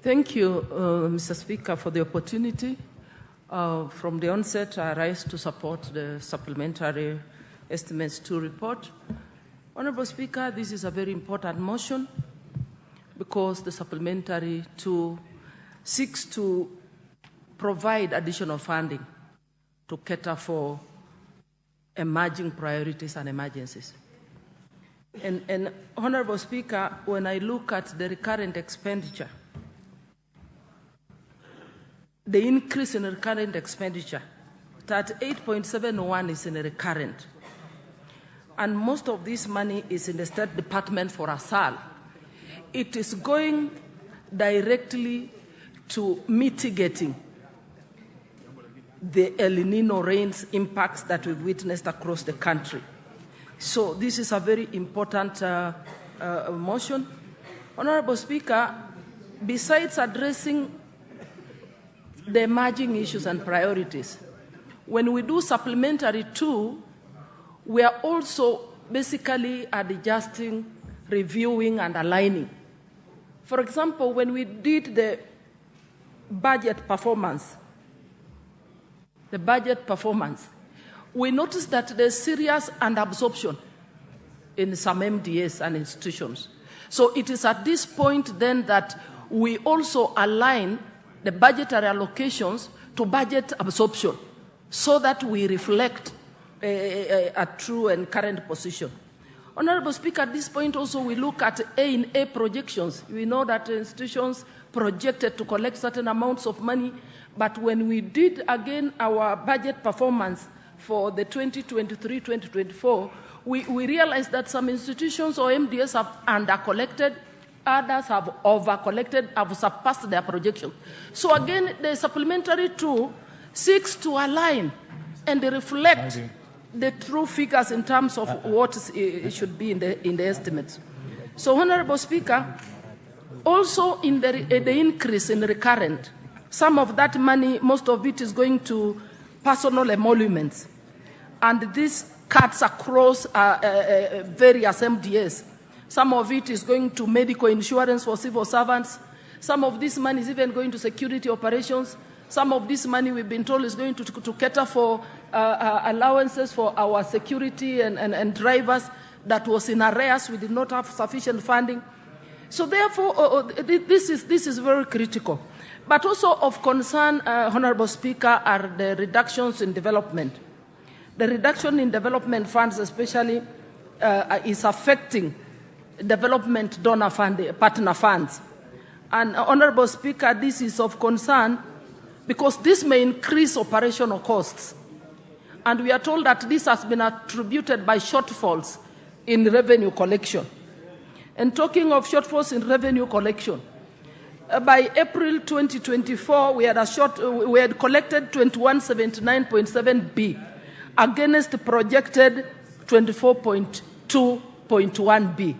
Thank you, Mr. Speaker, for the opportunity. From the onset, I rise to support the Supplementary Estimates 2 report. Honorable Speaker, this is a very important motion because the Supplementary 2 seeks to provide additional funding to cater for emerging priorities and emergencies. And Honorable Speaker, when I look at the recurrent expenditure, the increase in recurrent expenditure, that 8.71 is in a recurrent. And most of this money is in the State Department for ASAL. It is going directly to mitigating the El Nino rains impacts that we've witnessed across the country. So this is a very important motion. Honorable Speaker, besides addressing the emerging issues and priorities, when we do Supplementary 2, we are also basically adjusting, reviewing, and aligning. For example, when we did the budget performance, we noticed that there's serious underabsorption in some MDAs and institutions. So it is at this point then that we also align the budgetary allocations to budget absorption so that we reflect a true and current position. Honorable Speaker, at this point also we look at A projections. We know that institutions projected to collect certain amounts of money, but when we did again our budget performance for the 2023-2024, we realized that some institutions or MDS have under-collected, others have over-collected, have surpassed their projection. So again, the Supplementary 2 seeks to align and reflect the true figures in terms of what it should be in the estimates. So, Honorable Speaker, also in the increase in recurrent, some of that money, most of it is going to personal emoluments. And this cuts across various MDAs. Some of it is going to medical insurance for civil servants. Some of this money is even going to security operations. Some of this money, we've been told, is going to cater for allowances for our security and drivers that was in arrears. We did not have sufficient funding. So therefore, this is very critical. But also of concern, Honorable Speaker, are the reductions in development. The reduction in development funds especially is affecting development donor fund, partner funds. And Honorable Speaker, this is of concern because this may increase operational costs. And we are told that this has been attributed by shortfalls in revenue collection. And talking of shortfalls in revenue collection, by April 2024, we had collected 2179.7 B against the projected 24.2.1 B.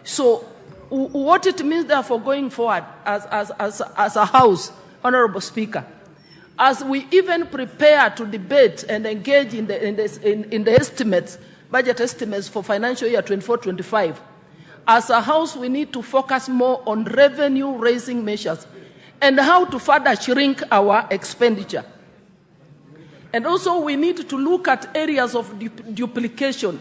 So what it means therefore going forward as a House, Honorable Speaker, as we even prepare to debate and engage in the estimates, budget estimates for financial year 24-25, as a House, we need to focus more on revenue-raising measures and how to further shrink our expenditure. And also, we need to look at areas of duplication,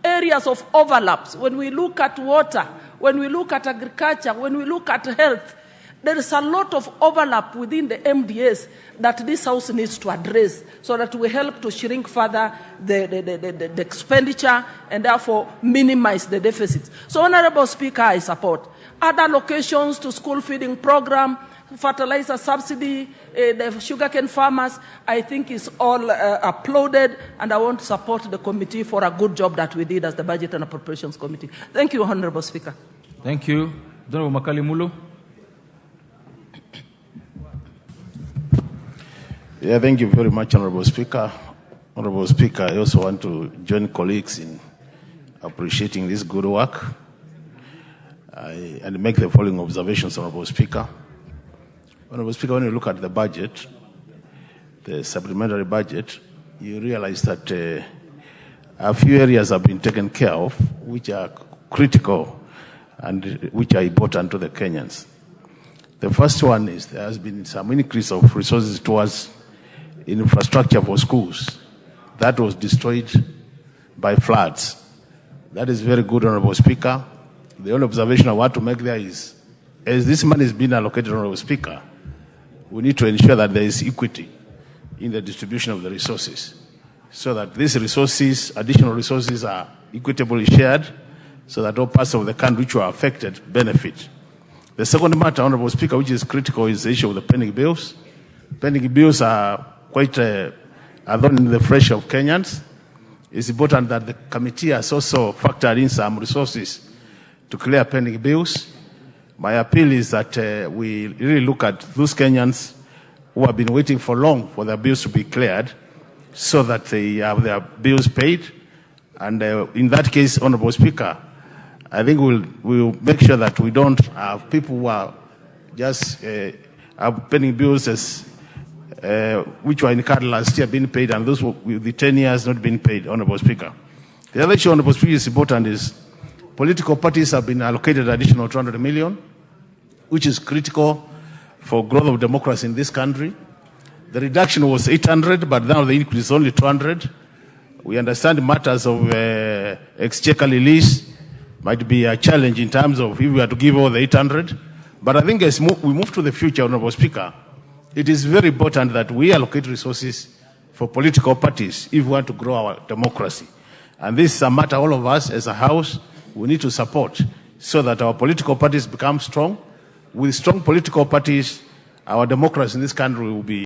areas of overlaps. When we look at water, when we look at agriculture, when we look at health, there is a lot of overlap within the MDAs that this House needs to address so that we help to shrink further the expenditure and therefore minimize the deficits. So, Honorable Speaker, I support other locations to school feeding program, fertilizer subsidy, the sugarcane farmers. I think is all applauded, and I want to support the committee for a good job that we did as the Budget and Appropriations Committee. Thank you, Honorable Speaker. Thank you. Honorable Makalimulo. Yeah, thank you very much, Honorable Speaker. Honorable Speaker, I also want to join colleagues in appreciating this good work and make the following observations, Honorable Speaker. Honorable Speaker, when you look at the budget, the supplementary budget, you realize that a few areas have been taken care of, which are critical and which are important to the Kenyans. The first one is there has been some increase of resources towards infrastructure for schools. That was destroyed by floods. That is very good, Honorable Speaker. The only observation I want to make there is, as this money is being allocated, Honorable Speaker, we need to ensure that there is equity in the distribution of the resources, so that these resources, additional resources, are equitably shared, so that all parts of the country which were affected benefit. The second matter, Honorable Speaker, which is critical, is the issue of the pending bills. Pending bills are quite a thorn in the flesh of Kenyans. It's important that the committee has also factored in some resources to clear pending bills. My appeal is that we really look at those Kenyans who have been waiting for long for their bills to be cleared, so that they have their bills paid. And in that case, Honorable Speaker, I think we'll make sure that we don't have people who are just have pending bills as which were incurred last year being paid, and those with the 10 years not being paid, Honorable Speaker. The other issue, Honorable Speaker, is important is political parties have been allocated additional 200 million, which is critical for growth of democracy in this country. The reduction was 800, but now the increase is only 200. We understand matters of exchequer release might be a challenge in terms of if we are to give all the 800. But I think as we move to the future, Honorable Speaker, it is very important that we allocate resources for political parties if we want to grow our democracy. And this is a matter all of us as a House, we need to support so that our political parties become strong. With strong political parties, our democracy in this country will be